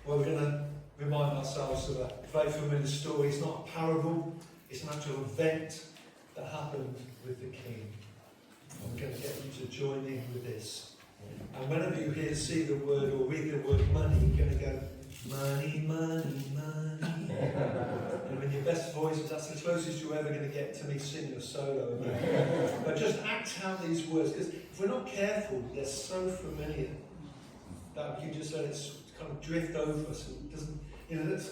Well, we're going to remind ourselves of a very familiar story. It's not a parable, it's an actual event that happened with the king. And we're going to get you to join in with this. And whenever you hear, see the word or read the word money, you're going to go, money, money, money. And in your best voice, that's the closest you're ever going to get to me singing a solo. But just act out these words, because if we're not careful, they're so familiar that we can just let it kind of drift over us. It doesn't,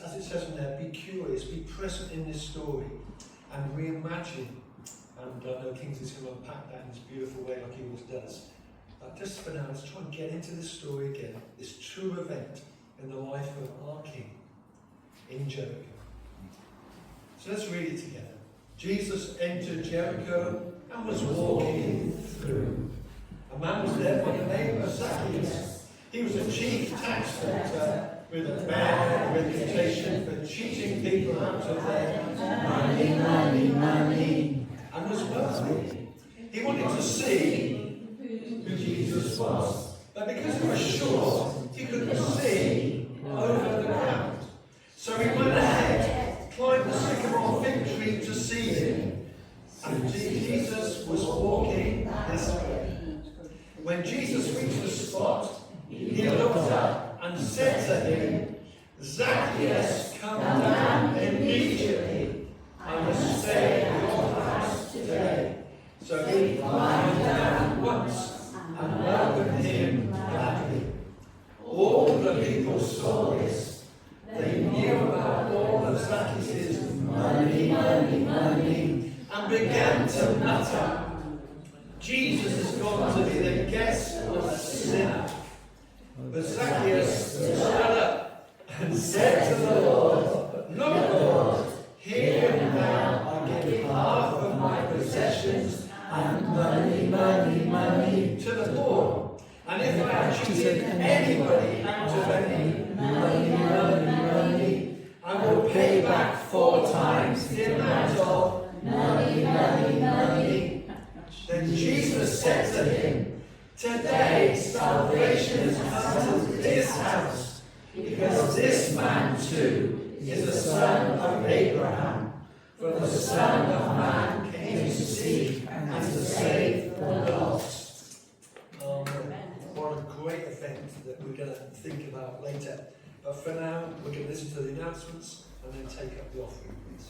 as it says in there, be curious, be present in this story, and reimagine. And I know Kings is going to unpack that in this beautiful way, like he always does. But just for now, let's try and get into this story again, this true event in the life of our King in Jericho. So let's read it together. Jesus entered Jericho and was walking through. A man was there by the name of Zacchaeus. He was a chief tax collector with a bad reputation for cheating people out of their money, and was wealthy. He wanted to see who Jesus was, but because he was short, he couldn't see over the ground. So he went ahead, climbed the sycamore fig tree to see him, and Jesus was walking this way. When Jesus reached the spot, he looked up and said to him, Zacchaeus, come down immediately. I must stay at your house today. So he climbed down once and welcomed him gladly. All the people saw this. They knew about all of Zacchaeus' money, and began to mutter, Jesus is going to be the guest of a sinner. But Zacchaeus stood up and said to the Lord, Look, Lord, here and now I give half of my possessions and money to the poor. And if I have cheated anybody out of any money, I will pay back 4 times the amount of money. Then Jesus said to him, Today salvation has come to this house, because this man too is the son of Abraham. For the Son of Man came to seek and to save the lost. What a great event that we're going to think about later. But for now, we're going to listen to the announcements and then take up the offering, please.